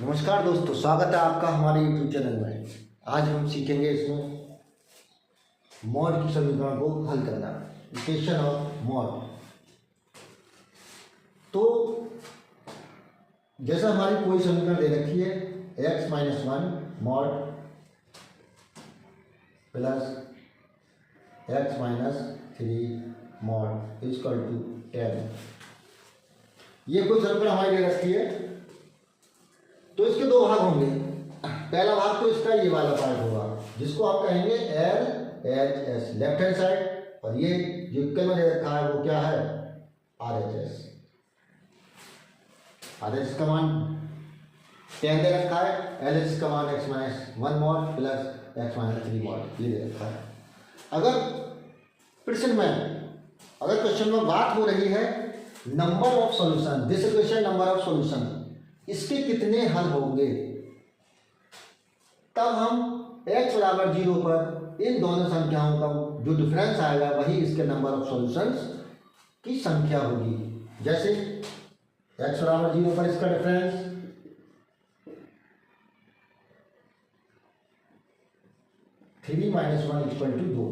नमस्कार दोस्तों, स्वागत है आपका हमारे YouTube चैनल में। आज हम सीखेंगे इसमें मॉड की समीकरण को हल करना, इक्वेशन ऑफ मॉड। तो जैसा हमारी कोई समीकरण दे रखी है x-1 mod plus x-3 mod equal to 10। ये कोई समीकरण हमारी दे रखी है, तो इसके दो भाग होंगे। पहला भाग तो इसका ये वाला पार्ट होगा जिसको आप कहेंगे LHS लेफ्ट हैंड साइड, और ये जो इक्वल में दे रखा है वो क्या है RHS। RHS का मान 10 दे रखा है, LHS का मान x-1 mod plus x-3 mod ये दे रखा है। अगर क्वेश्चन में बात हो रही है number of solution, this equation number of solution, इसके कितने हल होंगे, तब हम x बराबर 0 पर इन दोनों संख्याओं का जो डिफरेंस आएगा वही इसके नंबर ऑफ सॉल्यूशंस की संख्या होगी। जैसे x बराबर 0 पर इसका डिफरेंस 3 - 1 = 2,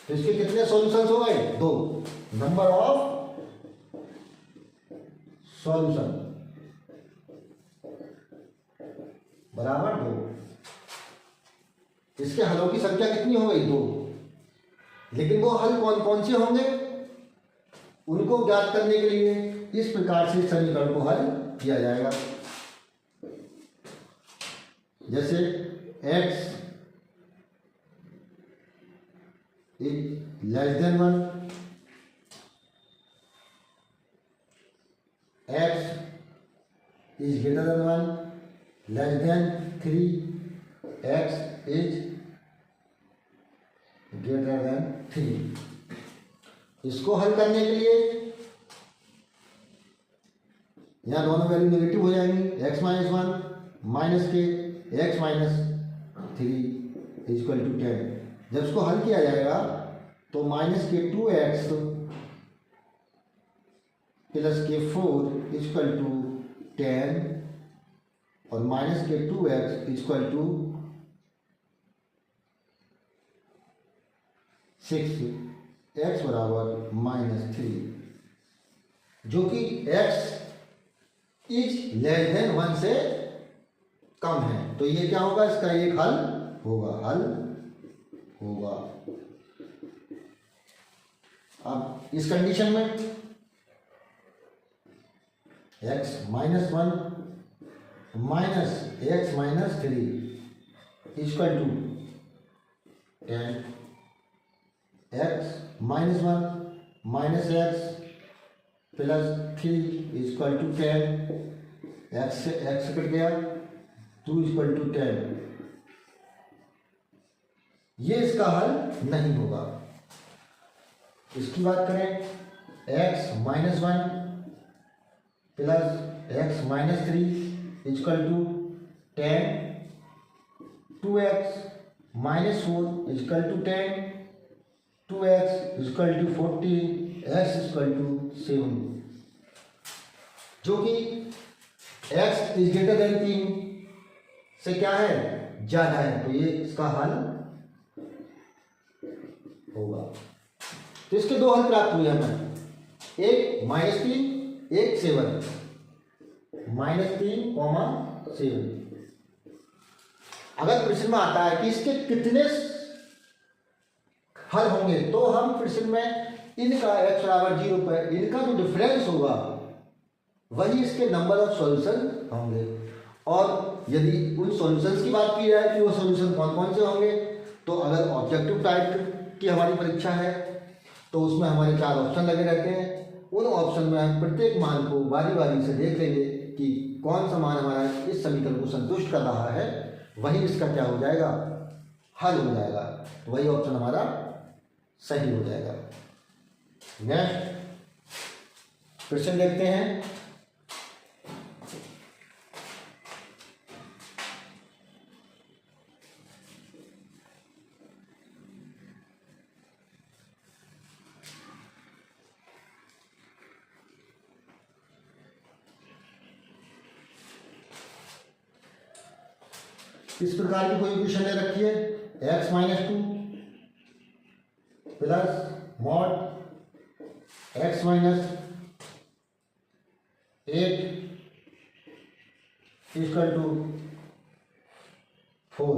तो इसके कितने सॉल्यूशंस हो गए? 2। नंबर ऑफ सॉल्यूशन बराबर 2। इसके हलों की संख्या कितनी हो गई? 2। लेकिन वो हल कौन कौन से होंगे उनको ज्ञात करने के लिए इस प्रकार से समीकरण को हल किया जाएगा। जैसे x <1, x > 1 less than 3, x greater than 3। इसको हल करने के लिए यहाँ दोनों वैल्यू नेगेटिव हो जाएंगी, x-1 माइनस के x-3 = 10। जब इसको हल किया जाएगा तो माइनस के 2x प्लस के 4 = 10 और माइनस के 2x = 6, x बराबर -3, जो कि x < 1 से कम है। तो ये क्या होगा? इसका एक हल होगा। अब इस कंडीशन में x-1 - x-3 = 10, x-1 - x plus 3 = 10, x से x कट गया, 2 = 10। ये इसका हल नहीं होगा। इसकी बात करें x-1 plus x-3 = 10, 2x - 4 = 10, 2x = 14, x = 7, जो कि x > 3 से क्या है? ज्यादा है, तो ये इसका हल होगा। तो इसके दो हल प्राप्त हुए हमें, एक -3, एक 7, -3, 7। अगर प्रश्न में आता है कि इसके कितने हल होंगे, तो हम प्रश्न में इनका x बराबर 0 पर इनका जो डिफरेंस होगा वही इसके नंबर ऑफ सॉल्यूशन होंगे। और यदि उन सॉल्यूशंस की बात की जाए कि वो सॉल्यूशन कौन कौन से होंगे, तो अगर ऑब्जेक्टिव टाइप की हमारी परीक्षा है तो उसमें हमारे 4 ऑप्शन लगे रहते हैं। उन ऑप्शन में हम प्रत्येक मान को बारी बारी से देख लेंगे कि कौन सा मान हमारा इस समीकरण को संतुष्ट कर रहा है, वही इसका क्या हो जाएगा? हल हो जाएगा। तो वही ऑप्शन हमारा सही हो जाएगा। नेक्स्ट क्वेश्चन देखते हैं। इस प्रकार की कोई इक्वेशन ले रखी है, x minus 2 plus mod x minus 8 equal to 4।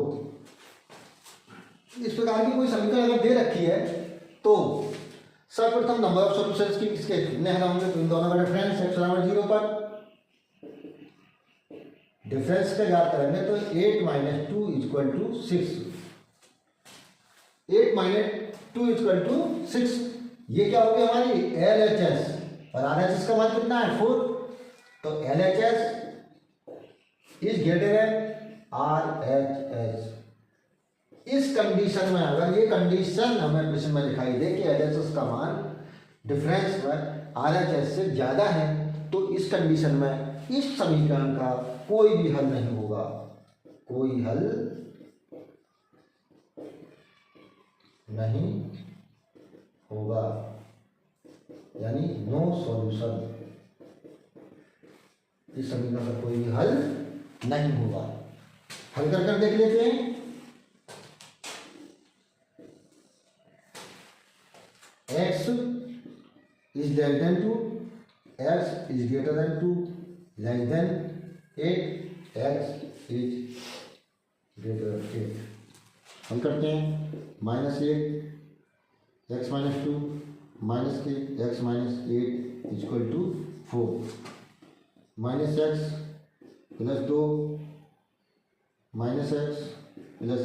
इस प्रकार की कोई समीकरण अगर दे रखी है तो सर्वप्रथम नंबर ऑफ सॉल्यूशंस की किसके कितने हल होंगे, तो इन दोनों का डिफरेंस x बराबर 0 पर डिफरेंस का ज्ञात करेंगे तो 8 minus 2 equal to 6। 8 minus 2 equal to 6, ये क्या होगी हमारी LHS, और RHS का मान कितना है 4, तो LHS is greater then RHS। इस कंडीशन में अगर ये कंडीशन हमें प्रश्न में दिखाई दे कि LHS का मान डिफरेंस में RHS से ज्यादा है, तो इस कंडीशन में इस समीकरण का कोई भी हल नहीं होगा, कोई हल नहीं होगा, यानी नो सॉल्यूशन। इस समीकरण का कोई भी हल नहीं होगा। हल कर देख लेते हैं। x is less than 2, x is greater than 2, less than 8, x is greater than 8। हम करते हैं -8 x माइनस 2 माइनस के x minus 8 equal to 4, minus x plus 2 minus x plus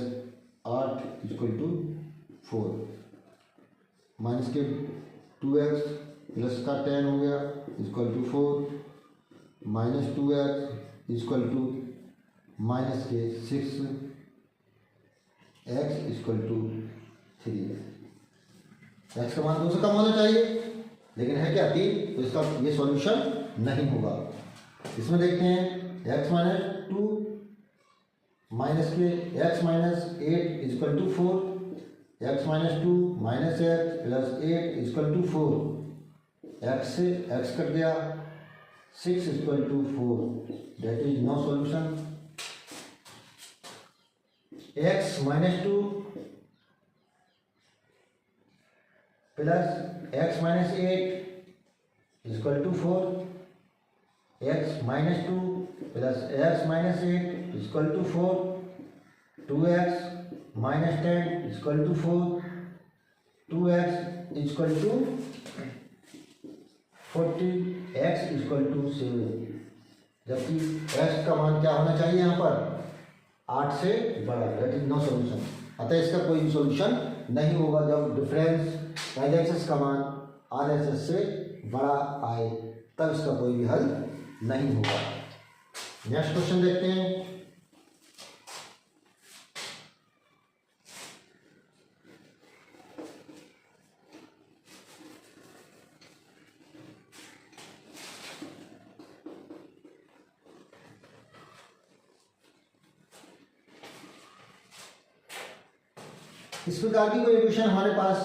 8 equal to 4, minus के 2x प्लस का 10 हो गया equal to 4, minus 2x equal to minus के 6 x equal to 3। x का मान 2 से कम होना चाहिए, लेकिन है क्या 3, तो इसका ये सॉल्यूशन नहीं होगा। इसमें देखते हैं x माइनस 2 माइनस के x minus 8 equal to 4, x minus 2 minus x plus 8 equal to 4, x से x कट गया 6 equal to 4, that is no solution. x minus 2 plus x minus 8 equal to 4, x minus 2 plus x minus 8 equal to 4, 2x minus 10 equal to 4, 2x equal to 40, x equal to 7, जबकि x का मान क्या होना चाहिए यहाँ पर 8 से बड़ा, दैट इज नो सॉल्यूशन। अतः इसका कोई सॉल्यूशन नहीं होगा जब डिफरेंस LHS का मान RHS से बड़ा आए, तब इसका कोई भी हल नहीं होगा। नेक्स्ट क्वेश्चन देखते हैं। इस प्रकार की कोई इक्वेशन हमारे पास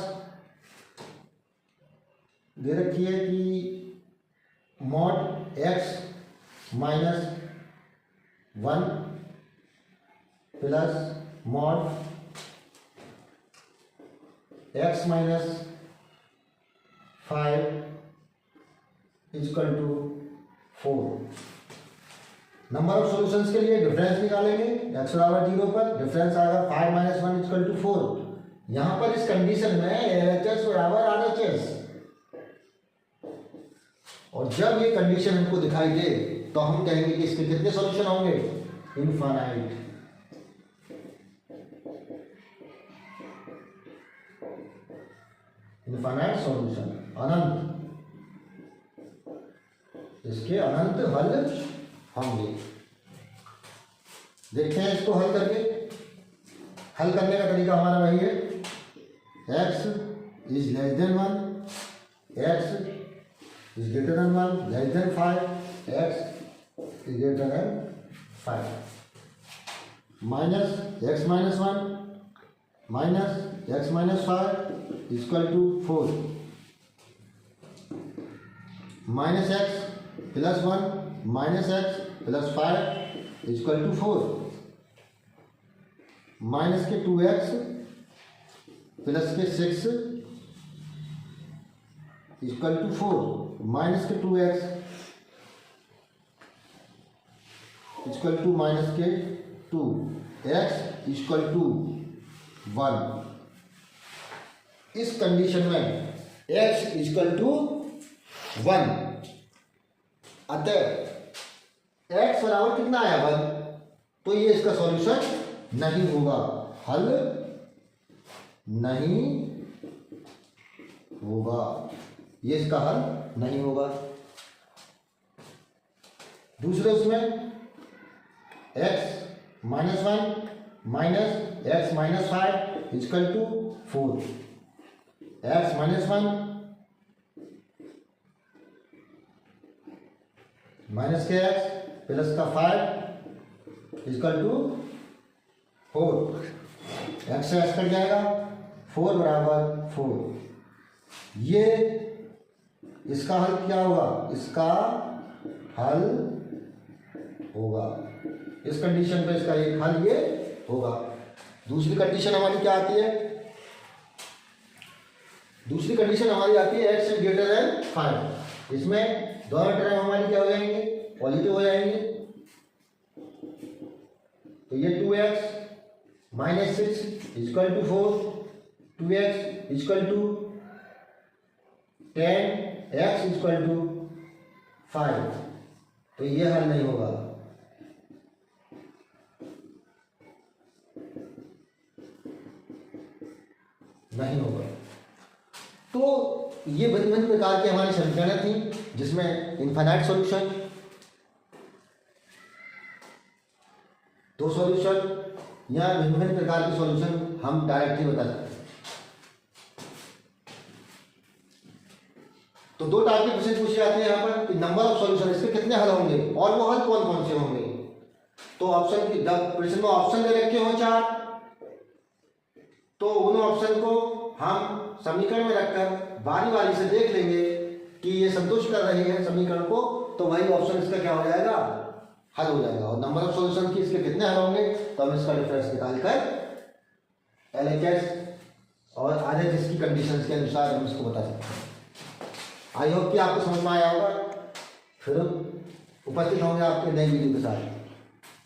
दे रखी है कि mod x minus 1 plus mod x minus 5 equal to 4। Number of solutions के लिए डिफरेंस निकालेंगे, x बराबर 0 पर डिफरेंस आएगा 5 माइनस 1 इक्वल टू 4। यहाँ पर इस कंडीशन में LHS बराबर RHS, और जब ये कंडीशन हमको दिखाई दे तो हम कहेंगे कि इसके कितने सॉल्यूशन होंगे, इनफाइनाइट। इनफाइनाइट सॉल्यूशन, अनंत, इसके अनंत हल होंगे। देखते हैं इसको हल करके। हल करने का तरीका हमारा वही है, x is less than 1, x is greater than 1, less than 5, x is greater than 5, minus x minus 1 minus x minus 5 equal to 4, minus x plus 1 minus x plus 5 equal to 4, minus के 2x plus के 6 equal to 4, minus के 2x equal to minus के 2x equal to 1। इस condition में x equal to 1, अतः x बराबर कितना आया 1, तो ये इसका सॉल्यूशन नहीं होगा, हल नहीं होगा, ये इसका हल नहीं होगा। दूसरे उसमें x minus 1 minus x minus 5 equal to 4, x minus 1 minus के x प्लस का 5 इक्वल टू 4, x से x कट जाएगा, 4 बराबर 4। ये इसका हल क्या होगा, इसका हल होगा, इस कंडीशन पे इसका एक हल ये होगा। दूसरी कंडीशन हमारी क्या आती है, दूसरी कंडीशन हमारी आती है x ग्रेटर देन 5। इसमें दोनों टर्म हमारी क्या हो जाएंगे, पॉजिटिव हो जाएंगे। तो ये 2x minus 6 equal to 4, 2x equal to 10, x equal to 5, तो ये हल नहीं होगा। नहीं होगा। तो ये भिन्न भिन्न प्रकार की हमारी समीकरणें थी, जिसमें इनफाइनाइट सॉल्यूशन, दो सॉल्यूशन या भिन्न भिन्न प्रकार के सॉल्यूशन हम डायरेक्टली बता सकते हैं। तो दो टाइप के क्वेश्चन पूछे जाते हैं यहाँ पर कि नंबर ऑफ सॉल्यूशन, इसके कितने हल होंगे और वो हल कौन कौन से होंगे। तो ऑप्शन की जब प्रश्न में ऑप्शन दे रखे हो 4, तो उन ऑप्शन को हम समीकरण में रखकर बारी बारी से देख लेंगे कि ये संतुष्ट कर रहे हैं समीकरण को, तो वही ऑप्शन इसका क्या हो जाएगा, हल हो जाएगा। और नंबर ऑफ सॉल्यूशन की इसके कितने हल होंगे, तो हम इसका डिफरेंस निकालकर LHS और RHS की कंडीशंस के अनुसार हम इसको बता सकते हैं। आई होप कि आपको समझ में आया होगा। फिर उपस्थित होंगे आपके नई वीडियो के साथ।